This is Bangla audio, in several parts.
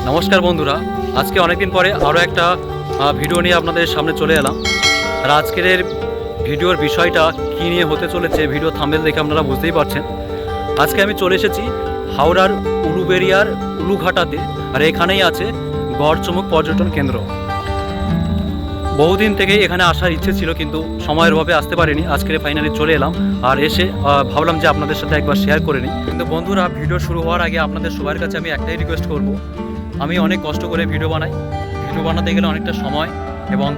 নমস্কার বন্ধুরা, আজকে অনেকদিন পরে আরও একটা ভিডিও নিয়ে আপনাদের সামনে চলে এলাম। আর আজকের ভিডিওর বিষয়টা কী নিয়ে হতে চলেছে ভিডিও থাম্বনেল দেখে আপনারা বুঝতেই পারছেন। আজকে আমি চলে এসেছি হাওড়ার উলুবেড়িয়ার উলুঘাটাতে, আর এখানেই আছে গড়চমুক পর্যটন কেন্দ্র। বহুদিন থেকেই এখানে আসার ইচ্ছে ছিল, কিন্তু সময়ের অভাবে আসতে পারিনি। আজকে ফাইনালি চলে এলাম, আর এসে ভাবলাম যে আপনাদের সাথে একবার শেয়ার করে নিই। কিন্তু বন্ধুরা, ভিডিও শুরু হওয়ার আগে আপনাদের সবার কাছে আমি একটাই রিকোয়েস্ট করব। আমি অনেক কষ্ট করে ভিডিও বানাই, ভিডিও বানাতে গেলে অনেকটা সময় এবং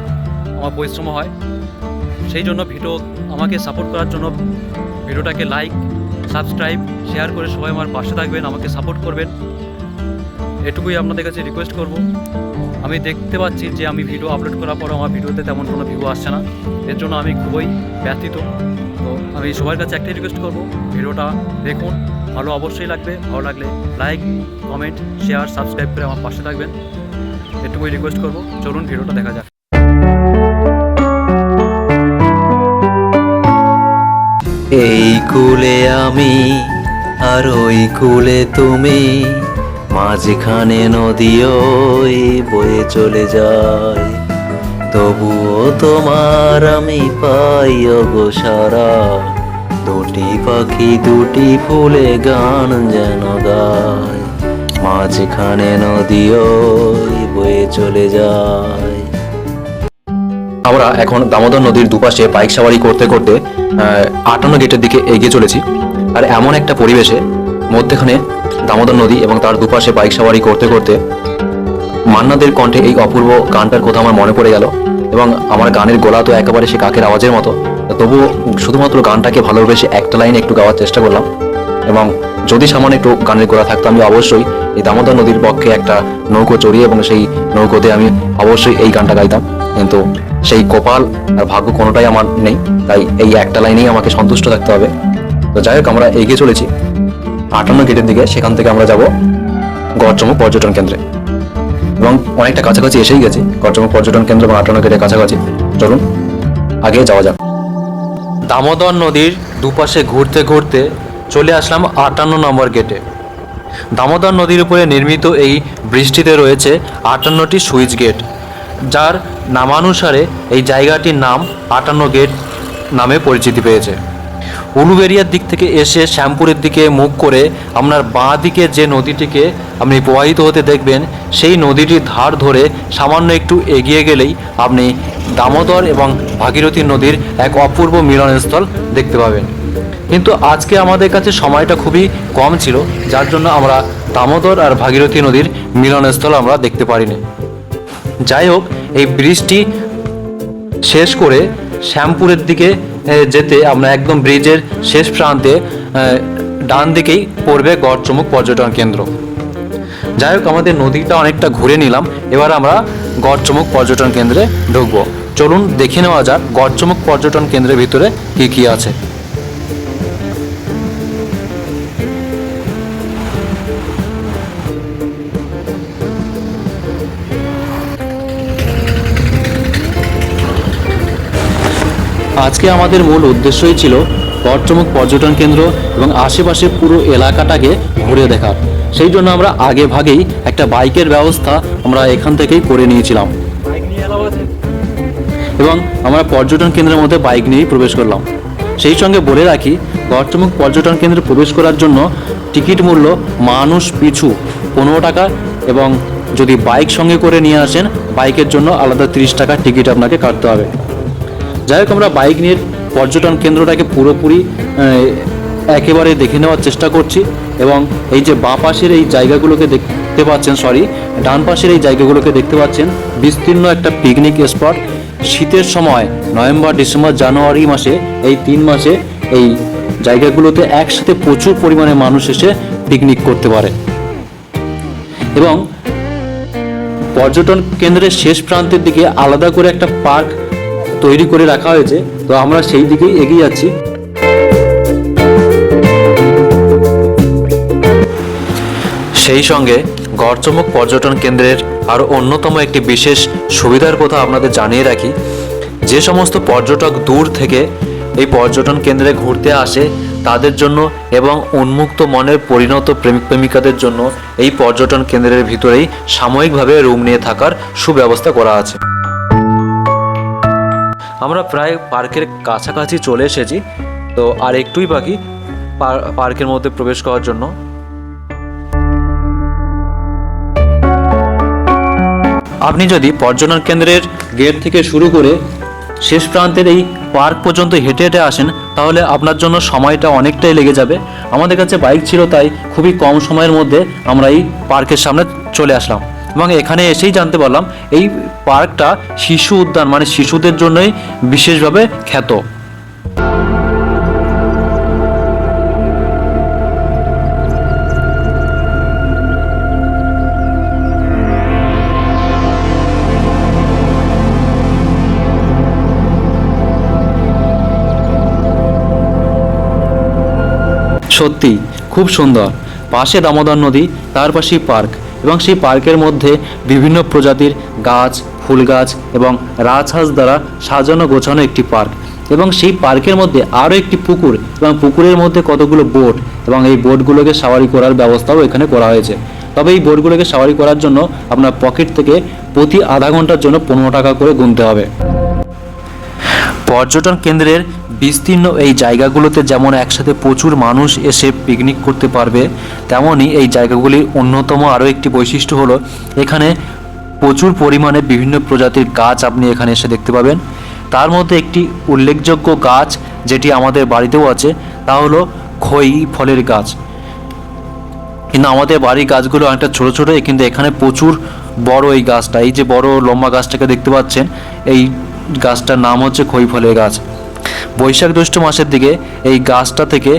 আমার পরিশ্রম হয়। সেই জন্য আমাকে সাপোর্ট করার জন্য ভিডিওটাকে লাইক, সাবস্ক্রাইব, শেয়ার করে সবাই আমার পাশে থাকবেন, আমাকে সাপোর্ট করবেন, এটুকুই আপনাদের কাছে রিকোয়েস্ট করব। আমি দেখতে পাচ্ছি যে আমি ভিডিও আপলোড করার পর আমার ভিডিওতে তেমন কোনো ভিউ আসছে না, এর জন্য আমি খুবই ব্যথিত। তো আমি সবার কাছে একটাই রিকোয়েস্ট করব, ভিডিওটা দেখুন, ভালো অবশ্যই লাগবে। ভালো লাগলে লাইক, কমেন্ট, শেয়ার, সাবস্ক্রাইব করে আমার পাশে থাকবেন, এটুকুই রিকোয়েস্ট করব। চলুন ভিডিওটা দেখা যাক। এই কুলে আমি আর ওই কুলে তুমি, মাঝখানে নদী ওই বয়ে চলে যায়, তবুও তোমার আমি পাই গো সারা। দুটি পাখি দুটি ফুলে গান যেন গায়, মাঝখানে নদী ওই বয়ে চলে যায়। আমরা এখন দামোদর নদীর দুপাশে বাইক সাওয়ারি করতে করতে 58 গেটের দিকে এগিয়ে চলেছি। আর এমন একটা পরিবেশে মধ্যখানে দামোদর নদী এবং তার দুপাশে বাইক সাওয়ারি করতে করতে মান্নাদের কণ্ঠে এই অপূর্ব গানটার কথা আমার মনে পড়ে গেল। এবং আমার গানের গলা তো একেবারে সে কাকের আওয়াজের মতো, তবুও শুধুমাত্র গানটাকে ভালোবেসে একটা লাইন একটু গাওয়ার চেষ্টা করলাম। এবং যদি সামনে একটু গানের গোলা থাকতো, আমি অবশ্যই এই দামোদর নদীর পক্ষে একটা নৌকো চড়িয়ে এবং সেই নৌকোতে আমি অবশ্যই এই গানটা গাইতাম। কিন্তু সেই কপাল আর ভাগ্য কোনোটাই আমার নেই, তাই এই একটা লাইনেই আমাকে সন্তুষ্ট থাকতে হবে। তো যাই হোক, আমরা এগিয়ে চলেছি 58 গেটের দিকে। সেখান থেকে আমরা যাব গড়চমুক পর্যটন কেন্দ্রে, এবং অনেকটা কাছাকাছি এসেই গেছি। গড়চমুক পর্যটন কেন্দ্র এবং 58 গেটের কাছাকাছি। চলুন আগে যাওয়া যাক। দামোদর নদীর দুপাশে ঘুরতে ঘুরতে চলে আসলাম 58 নম্বর গেটে। দামোদর নদীর উপরে নির্মিত এই ব্রিজটিতে রয়েছে 58টি সুইচ গেট, যার নামানুসারে এই জায়গাটির নাম 58 গেট নামে পরিচিতি পেয়েছে। উলুবেড়িয়ার দিক থেকে এসে শ্যামপুরের দিকে মুখ করে আপনার বাঁ দিকে যে নদীটিকে আপনি প্রবাহিত হতে দেখবেন, সেই নদীটির ধার ধরে সামান্য একটু এগিয়ে গেলেই আপনি দামোদর এবং ভাগীরথী নদীর এক অপূর্ব মিলনস্থল দেখতে পাবেন। কিন্তু আজকে আমাদের কাছে সময়টা খুবই কম ছিল, যার জন্য আমরা দামোদর আর ভাগীরথী নদীর মিলনস্থল আমরা দেখতে পারিনি। যাই হোক, এই ব্রিজটি শেষ করে শ্যামপুরের দিকে যেতে আমরা একদম ব্রিজের শেষ প্রান্তে ডান দিকেই পড়বে গড়চমুক পর্যটন কেন্দ্র। যাই হোক, আমাদের নদীটা অনেকটা ঘুরে নিলাম, এবার আমরা গড়চমুক পর্যটন কেন্দ্রে ঢুকবো। চলুন দেখে নেওয়া যাক গড়চমুক পর্যটন কেন্দ্রের ভিতরে কি কি আছে। আজকে আমাদের মূল উদ্দেশ্যই ছিল গড়চমুক পর্যটন কেন্দ্র এবং আশেপাশে পুরো এলাকাটাকে ঘুরে দেখার। সেই জন্য আমরা আগে ভাগেই একটা বাইকের ব্যবস্থা আমরা এখান থেকেই করে নিয়েছিলাম, এবং আমরা পর্যটন কেন্দ্রের মধ্যে বাইক নিয়েই প্রবেশ করলাম। সেই সঙ্গে বলে রাখি, গড়চমুক পর্যটন কেন্দ্রে প্রবেশ করার জন্য টিকিট মূল্য মানুষ পিছু 15 টাকা, এবং যদি বাইক সঙ্গে করে নিয়ে আসেন বাইকের জন্য আলাদা 30 টাকা টিকিট আপনাকে কাটতে হবে। যাই হোক, আমরা বাইক নিয়ে পর্যটন কেন্দ্রটাকে পুরোপুরি একেবারে দেখে নেওয়ার চেষ্টা করছি। এবং এই যে বাঁ পাশের এই জায়গাগুলোকে দেখতে পাচ্ছেন, ডান পাশের এই জায়গাগুলোকে দেখতে পাচ্ছেন, বিস্তীর্ণ একটা পিকনিক স্পট। শীতের সময় নভেম্বর, ডিসেম্বর, জানুয়ারি মাসে, এই 3 মাসে এই জায়গাগুলোতে একসাথে প্রচুর পরিমাণে মানুষ এসে পিকনিক করতে পারে। এবং পর্যটন কেন্দ্রের শেষ প্রান্তের দিকে আলাদা করে একটা পার্ক তৈরি করে রাখা হয়েছে, তো আমরা সেই দিকেই এগিয়ে যাচ্ছি। সেই সঙ্গে গড়চমুক পর্যটন কেন্দ্রের আরও অন্যতম একটি বিশেষ সুবিধার কথা আপনাদের জানিয়ে রাখি। যে সমস্ত পর্যটক দূর থেকে এই পর্যটন কেন্দ্রে ঘুরতে আসে, তাদের জন্য এবং উন্মুক্ত মনের পরিণত প্রেমিক প্রেমিকাদের জন্য এই পর্যটন কেন্দ্রের ভিতরেই সাময়িকভাবে রুম নিয়ে থাকার সুব্যবস্থা করা আছে। আমরা প্রায় পার্কের কাছাকাছি চলে এসেছি, তো আর একটুই বাকি পার্কের মধ্যে প্রবেশ করার জন্য। আপনি যদি পর্যটন কেন্দ্রের গেট থেকে শুরু করে শেষ প্রান্তের এই পার্ক পর্যন্ত হেঁটে হেঁটে আসেন, তাহলে আপনার জন্য সময়টা অনেকটাই লেগে যাবে। আমাদের কাছে বাইক ছিল, তাই খুবই কম সময়ের মধ্যে আমরা এই পার্কের সামনে চলে আসলাম এবং এখানে এসেই জানতে পারলাম এই পার্কটা শিশু উদ্যান, মানে শিশুদের জন্যই বিশেষভাবে খ্যাত। সত্যি খুব সুন্দর, পাশে দামোদর নদী, তার পাশেই পার্ক এবং সেই পার্কের মধ্যে বিভিন্ন প্রজাতির গাছ, ফুল গাছ এবং রাজহাঁস দ্বারা সাজানো গোছানো একটি পার্ক এবং সেই পার্কের মধ্যে আরও একটি পুকুর এবং পুকুরের মধ্যে কতগুলো বোট এবং এই বোটগুলোকে সাওয়ারি করার ব্যবস্থাও এখানে করা হয়েছে। তবে এই বোটগুলোকে সাওয়ারি করার জন্য আপনার পকেট থেকে প্রতি আধা ঘন্টার জন্য 15 টাকা করে গুনতে হবে। পর্যটন কেন্দ্রের বিস্তীর্ণ এই জায়গাগুলোতে যেমন একসাথে প্রচুর মানুষ এসে পিকনিক করতে পারবে, তেমনই এই জায়গাগুলির অন্যতম আরও একটি বৈশিষ্ট্য হলো এখানে প্রচুর পরিমাণে বিভিন্ন প্রজাতির গাছ আপনি এখানে এসে দেখতে পাবেন। তার মধ্যে একটি উল্লেখযোগ্য গাছ যেটি আমাদের বাড়িতেও আছে, তা হলো খই ফলের গাছ। কিন্তু আমাদের বাড়ির গাছগুলো অনেকটা ছোটো ছোটো, কিন্তু এখানে প্রচুর বড় এই গাছটা, এই যে বড় লম্বা গাছটাকে দেখতে পাচ্ছেন, এই গাছটার নাম হচ্ছে খই ফলের গাছ। বৈশাখ জ্যৈষ্ঠ মাসের দিকে এই গাছটা থেকে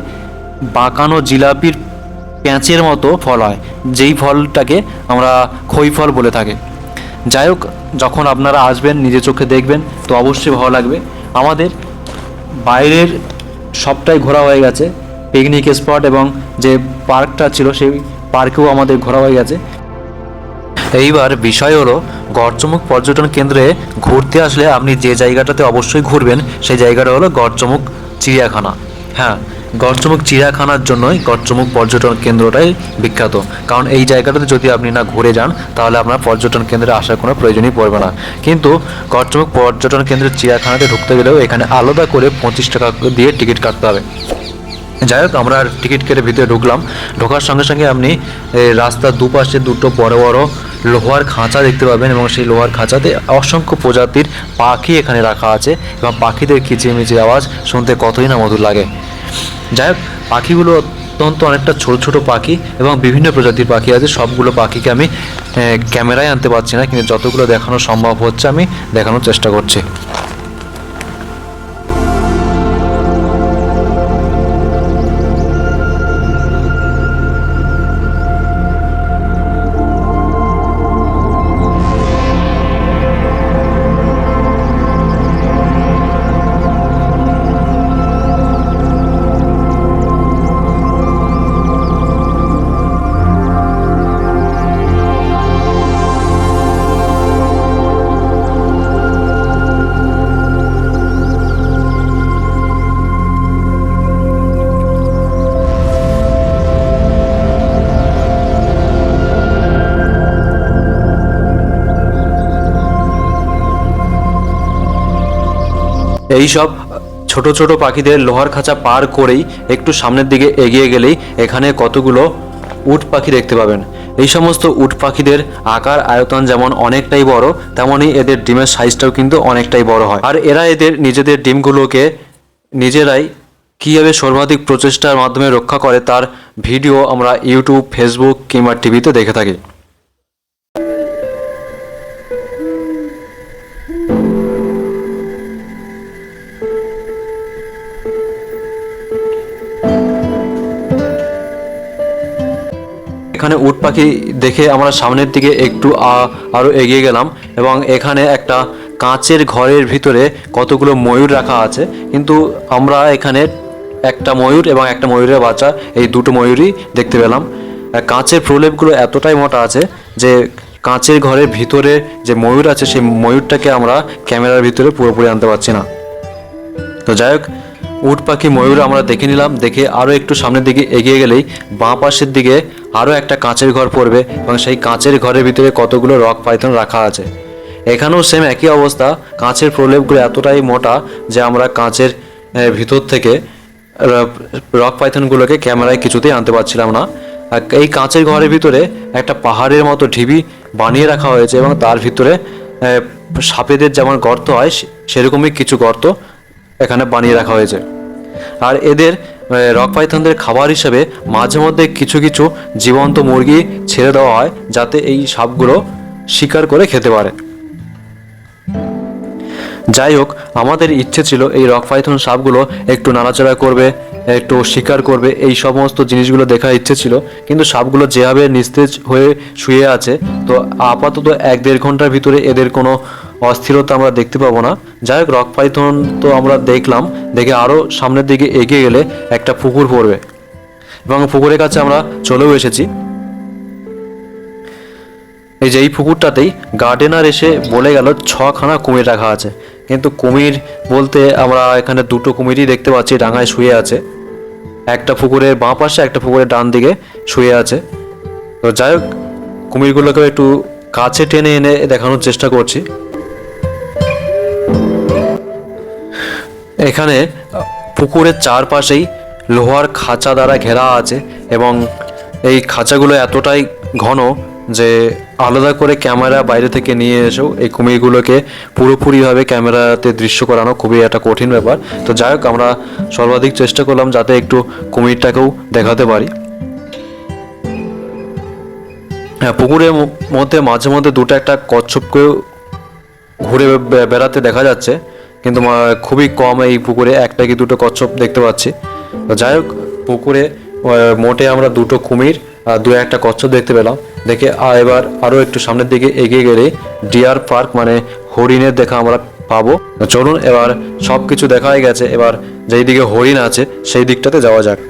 বাঁকানো জিলাপির প্যাঁচের মতো ফল হয়, যেই ফলটাকে আমরা খই ফল বলে থাকি। যাই হোক, যখন আপনারা আসবেন নিজে চোখে দেখবেন তো অবশ্যই ভালো লাগবে। আমাদের বাইরের সবটাই ঘোরা হয়ে গেছে, পিকনিক স্পট এবং যে পার্কটা ছিল সেই পার্কেও আমাদের ঘোরা হয়ে গেছে। এইবার বিষয় হলো গড়চমুখ পর্যটন কেন্দ্রে ঘুরতে আসলে আপনি যে জায়গাটাতে অবশ্যই ঘুরবেন সেই জায়গাটা হলো গড়চমুখ চিড়িয়াখানা। হ্যাঁ, গড়চমুখ চিড়িয়াখানার জন্যই গড়চমুখ পর্যটন কেন্দ্রটাই বিখ্যাত, কারণ এই জায়গাটাতে যদি আপনি না ঘুরে যান তাহলে আপনার পর্যটন কেন্দ্রে আসার কোনো প্রয়োজনই পড়বে না। কিন্তু গড়চমুখ পর্যটন কেন্দ্রের চিড়িয়াখানাতে ঢুকতে গেলেও এখানে আলাদা করে 25 টাকা দিয়ে টিকিট কাটতে হবে। যাই হোক, আমরা টিকিট কেটে ভিতরে ঢুকলাম। ঢোকার সঙ্গে সঙ্গে আপনি রাস্তার দুপাশে দুটো বড় বড় লোহার খাঁচা দেখতে পাবেন এবং সেই লোহার খাঁচাতে অসংখ্য প্রজাতির পাখি এখানে রাখা আছে এবং পাখিদের কিচিরমিচির আওয়াজ শুনতে কতই না মধুর লাগে। যাই হোক, পাখিগুলো অত্যন্ত অনেকটা ছোট ছোট পাখি এবং বিভিন্ন প্রজাতির পাখি আছে। সবগুলো পাখিকে আমি ক্যামেরায় আনতে পারছি না, কিন্তু যতগুলো দেখানো সম্ভব হচ্ছে আমি দেখানোর চেষ্টা করছি। এই সব ছোট ছোট পাখিদের লোহার খাঁচা পার করেই একটু সামনের দিকে এগিয়ে গেলেই এখানে কতগুলো উট পাখি দেখতে পাবেন। এই সমস্ত উট পাখিদের আকার আয়তন যেমন অনেকটাই বড়, তেমনই এদের ডিমের সাইজটাও কিন্তু অনেকটাই বড় হয়। আর এরা এদের নিজেদের ডিমগুলোকে নিজেরাই কীভাবে সর্বাধিক প্রচেষ্টার মাধ্যমে রক্ষা করে তার ভিডিও আমরা ইউটিউব, ফেসবুক কিংবা টিভিতে দেখে থাকি। এখানে উট পাখি দেখে আমরা সামনের দিকে একটু আরও এগিয়ে গেলাম এবং এখানে একটা কাঁচের ঘরের ভিতরে কতগুলো ময়ূর রাখা আছে, কিন্তু আমরা এখানে একটা ময়ূর এবং একটা ময়ূরের বাচ্চা, এই দুটো ময়ূরই দেখতে পেলাম। কাঁচের প্রলেপগুলো এতটাই মোটা আছে যে কাঁচের ঘরের ভিতরে যে ময়ূর আছে সেই ময়ূরটাকে আমরা ক্যামেরার ভিতরে পুরোপুরি আনতে পারছি না। তো যাই হোক, উট পাখি ময়ূর আমরা দেখে নিলাম। দেখে আরও একটু সামনের দিকে এগিয়ে গেলেই বাঁ পাশের দিকে আরও একটা কাঁচের ঘর পড়বে এবং সেই কাঁচের ঘরের ভিতরে কতগুলো রক পাইথন রাখা আছে। এখানেও সেম একই অবস্থা, কাঁচের প্রলেপগুলো এতটাই মোটা যে আমরা কাঁচের ভিতর থেকে রক পাইথনগুলোকে ক্যামেরায় কিছুতেই আনতে পারছিলাম না। আর এই কাঁচের ঘরের ভিতরে একটা পাহাড়ের মতো ঢিবি বানিয়ে রাখা হয়েছে এবং তার ভিতরে সাপেদের যেমন গর্ত হয় সেরকমই কিছু গর্ত এখানে বানিয়ে রাখা হয়েছে। আর এদের রক পাইথনদের খাবার হিসেবে মাঝে মধ্যে কিছু কিছু জীবন্ত মুরগি ছেড়ে দেওয়া হয় যাতে এই সাপগুলো শিকার করে খেতে পারে। যাই হোক, আমাদের ইচ্ছে ছিল এই রক পাইথন সাপগুলো একটু নাড়াচাড়া করবে, একটু শিকার করবে, এই সমস্ত জিনিসগুলো দেখার ইচ্ছে ছিল। কিন্তু সাপগুলো যেভাবে নিস্তেজ হয়ে শুয়ে আছে, তো আপাতত 1-1.5 ঘন্টার ভিতরে এদের কোনো অস্থিরতা আমরা দেখতে পাবো না। যাই হোক, রক পাইথন তো আমরা দেখলাম, দেখে আরও সামনের দিকে এগিয়ে গেলে একটা পুকুর পড়বে এবং পুকুরের কাছে আমরা চলেও এসেছি। এই যে এই পুকুরটাতেই গার্ডেনার এসে বলে গেল 6খানা কুমির রাখা আছে। কিন্তু কুমির বলতে আমরা এখানে 2টো কুমিরই দেখতে পাচ্ছি, ডাঙায় শুয়ে আছে। একটা পুকুরের বাঁ পাশে, একটা পুকুরের ডান দিকে শুয়ে আছে। তো যাই হোক, কুমিরগুলোকে একটু কাছে টেনে এনে দেখানোর চেষ্টা করছি। এখানে পুকুরের চারপাশেই লোহার খাঁচা দ্বারা ঘেরা আছে এবং এই খাঁচাগুলো এতটাই ঘন যে আলাদা করে ক্যামেরা বাইরে থেকে নিয়ে এসেও এই কুমিরগুলোকে পুরোপুরিভাবে ক্যামেরাতে দৃশ্য করানো খুবই একটা কঠিন ব্যাপার। তো যাই হোক, আমরা সর্বাধিক চেষ্টা করলাম যাতে একটু কুমিরটাকেও দেখাতে পারি। হ্যাঁ, পুকুরের মধ্যে মাঝে মধ্যে 2টা একটা কচ্ছপকেও ঘুরে বেড়াতে দেখা যাচ্ছে, কিন্তু খুবই কম এই পুকুরে 1টা কি 2টো কচ্ছপ দেখতে পাচ্ছি। তো যাই হোক, পুকুরে মোটে আমরা 2টো কুমির আর 2-1টা কচ্ছপ দেখতে পেলাম। দেখে এবার আরও একটু সামনের দিকে এগিয়ে গেলে ডিয়ার পার্ক মানে হরিণের দেখা আমরা পাবো। চলুন, এবার সব কিছু দেখা হয়ে গেছে, এবার যেই দিকে হরিণ আছে সেই দিকটাতে যাওয়া যাক।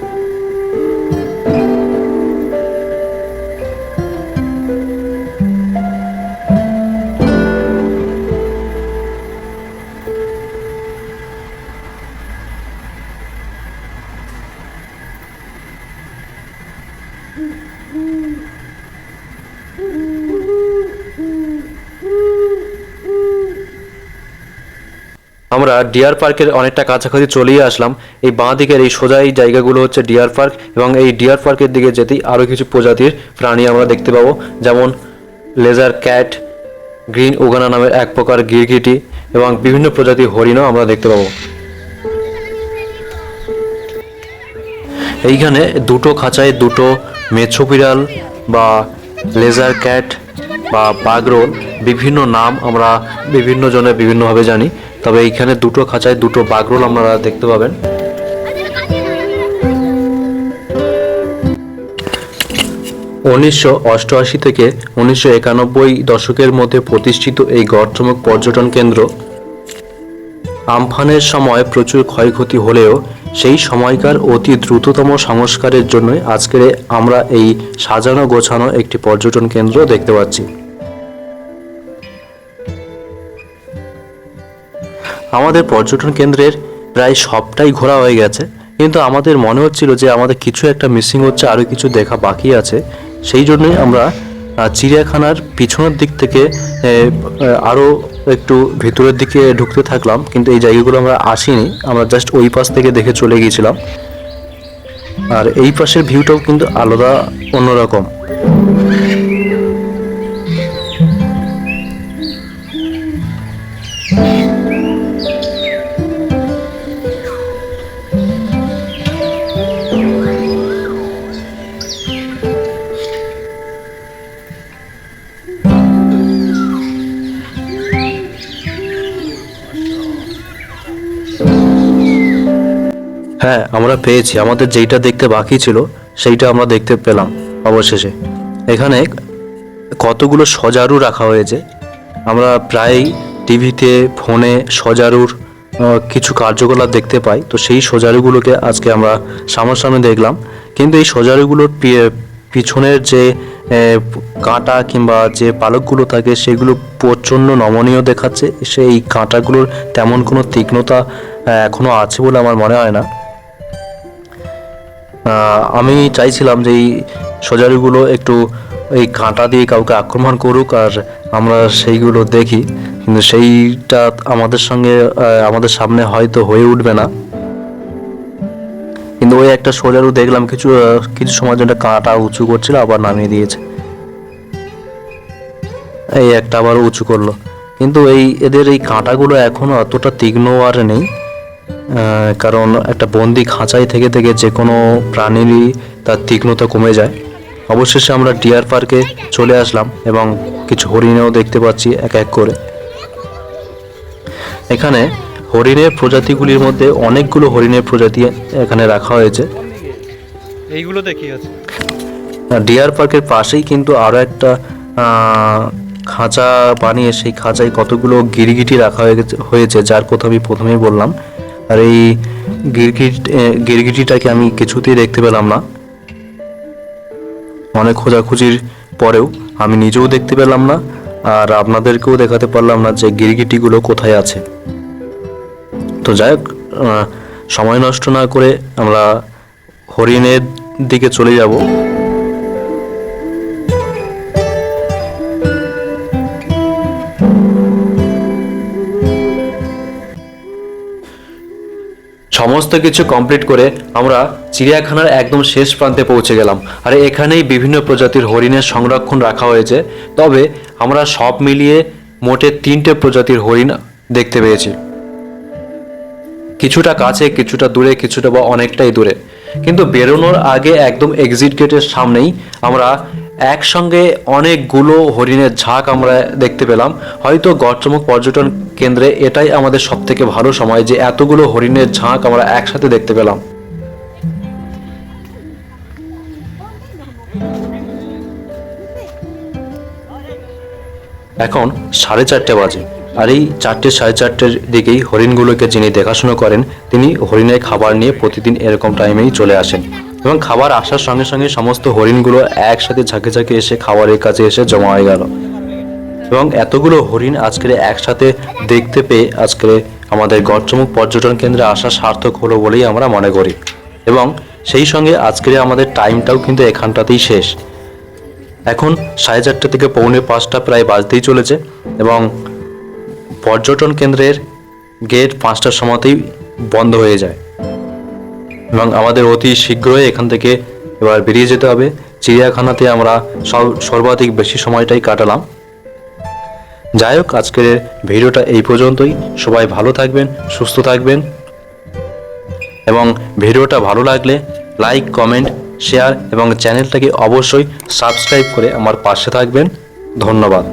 আমরা ডিয়ার পার্কের অনেকটা কাছাকাছি চলেই আসলাম। এই বাঁ দিকের এই সোজা এই জায়গাগুলো হচ্ছে ডিয়ার পার্ক এবং এই ডিয়ার পার্কের দিকে যেতেই আরও কিছু প্রজাতির প্রাণী আমরা দেখতে পাবো, যেমন লেজার ক্যাট, গ্রিন ওগানা নামের এক প্রকার গিরগিটি এবং বিভিন্ন প্রজাতির হরিণও আমরা দেখতে পাবো। এইখানে 2টো খাঁচায় 2টো মেছো বিড়াল বা লেজার ক্যাট বা বাগরোল, বিভিন্ন নাম আমরা বিভিন্ন জনে বিভিন্নভাবে জানি, তবে এইখানে 2টো খাঁচায় 2টো বাগরোল আপনারা দেখতে পাবেন। (1988 থেকে 1991 দশকের মধ্যে প্রতিষ্ঠিত এই গড়চমক পর্যটন কেন্দ্র আমফানের সময় প্রচুর ক্ষয়ক্ষতি হলেও সেই সময়কার অতি দ্রুততম সংস্কারের জন্য আজকের আমরা এই সাজানো গোছানো একটি পর্যটন কেন্দ্র দেখতে পাচ্ছি। আমাদের পর্যটন কেন্দ্রের প্রায় সবটাই ঘোরা হয়ে গেছে, কিন্তু আমাদের মনে হচ্ছিল যে আমাদের কিছু একটা মিসিং হচ্ছে, আরও কিছু দেখা বাকি আছে। সেই জন্যই আমরা চিড়িয়াখানার পিছনের দিক থেকে আরও একটু ভেতরের দিকে ঢুকতে থাকলাম, কিন্তু এই জায়গাগুলো আমরা আসিনি, আমরা জাস্ট ওই পাশ থেকে দেখে চলে গিয়েছিলাম। আর এই পাশের ভিউটাও কিন্তু আলাদা, অন্যরকম। হ্যাঁ, আমরা পেয়েছি, আমাদের যেইটা দেখতে বাকি ছিল সেইটা আমরা দেখতে পেলাম অবশেষে। এখানে কতগুলো সজারু রাখা হয়েছে। আমরা প্রায়ই টিভিতে, ফোনে সজারুর কিছু কার্যকলাপ দেখতে পাই, তো সেই সজারুগুলোকে আজকে আমরা সামনাসামনি দেখলাম। কিন্তু এই সজারুগুলোর পিছনের যে কাঁটা কিংবা যে পালকগুলো থাকে সেগুলো প্রচণ্ড নমনীয় দেখাচ্ছে। সেই কাঁটাগুলোর তেমন কোনো তীক্ষ্ণতা এখনও আছে বলে আমার মনে হয় না। আমি চাইছিলাম যে এই সোজারিগুলো একটু এই কাঁটা দিয়ে কাউকে আক্রমণ করুক আর আমরা সেইগুলো দেখি, কিন্তু সেইটা আমাদের সামনে হয়তো হয়ে উঠবে না। কিন্তু ওই একটা সোজারু দেখলাম কিছু সময় জন্য কাঁটা উঁচু করছিল, আবার নামিয়ে দিয়েছে। এই একটা আবার উঁচু করলো, কিন্তু এদের এই কাঁটাগুলো এখনো অতটা তীক্ষ্ণ আর নেই। কারণ একটা বন্দি খাঁচায় থেকে থেকে যে কোনো প্রাণীরই তার তীক্ষ্ণতা কমে যায়। অবশেষে আমরা ডিয়ার পার্কে চলে আসলাম এবং কিছু হরিণেও দেখতে পাচ্ছি এক এক করে। এখানে হরিণের প্রজাতিগুলির মধ্যে অনেকগুলো হরিণের প্রজাতি এখানে রাখা হয়েছে। এইগুলো দেখি আছে। ডিয়ার পার্কের পাশেই কিন্তু আরও একটা খাঁচা বানিয়ে সেই খাঁচায় কতগুলো গিরগিটি রাখা হয়েছে, যার কথা আমি প্রথমেই বললাম। আর এই গিরগিটিটাকে আমি কিছুতেই দেখতে পেলাম না। অনেক খোঁজাখুঁজির পরেও আমি নিজেও দেখতে পেলাম না, আর আপনাদেরকেও দেখাতে পারলাম না যে গিরগিটিগুলো কোথায় আছে। তো যাই হোক, সময় নষ্ট না করে আমরা হরিণের দিকে চলে যাব। সমস্ত কিছু কমপ্লিট করে আমরা চিড়িয়াখানার একদম শেষ প্রান্তে পৌঁছে গেলাম। আর এখানেই বিভিন্ন প্রজাতির হরিণের সংরক্ষণ রাখা হয়েছে। তবে আমরা সব মিলিয়ে মোটে 3টে প্রজাতির হরিণ দেখতে পেয়েছি, কিছুটা কাছে, কিছুটা দূরে, কিছুটা বা অনেকটাই দূরে। কিন্তু বেরোনোর আগে একদম এক্সিট গেটের সামনেই আমরা একসঙ্গে অনেকগুলো হরিণের ঝাঁক আমরা দেখতে পেলাম। হয়তো গড়চমক পর্যটন কেন্দ্রে এটাই আমাদের সব থেকে ভালো সময় যে এতগুলো হরিণের ঝাঁক আমরা একসাথে দেখতে পেলাম। এখন 4:30 বাজে, আর এই 4টে 4:30-র দিকেই হরিণগুলোকে যিনি দেখাশোনা করেন তিনি হরিণের খাবার নিয়ে প্রতিদিন এরকম টাইমেই চলে আসেন, এবং খাবার আসার সঙ্গে সঙ্গে সমস্ত হরিণগুলো একসাথে ঝাঁকে ঝাঁকে এসে খাবারের কাছে এসে জমা হয়ে গেল। এবং এতগুলো হরিণ আজকে একসাথে দেখতে পেয়ে আজকে আমাদের গড়চমক পর্যটন কেন্দ্রে আসা সার্থক হলো বলেই আমরা মনে করি। এবং সেই সঙ্গে আজকের আমাদের টাইমটাও কিন্তু এখানটাতেই শেষ। এখন 4:30 থেকে 4:45 প্রায় বাজতেই চলেছে, এবং পর্যটন কেন্দ্রের গেট 5টার সময়তেই বন্ধ হয়ে যায়, এবং আমাদের অতি শীঘ্রই এখান থেকে এবার বেরিয়ে যেতে হবে। চিড়িয়াখানাতে আমরা সর্বাধিক বেশি সময়টাই কাটালাম। যাই হোক, আজকের ভিডিওটা এই পর্যন্তই। সবাই ভালো থাকবেন, সুস্থ থাকবেন, এবং ভিডিওটা ভালো লাগলে লাইক, কমেন্ট, শেয়ার এবং চ্যানেলটাকে অবশ্যই সাবস্ক্রাইব করে আমার পাশে থাকবেন। ধন্যবাদ।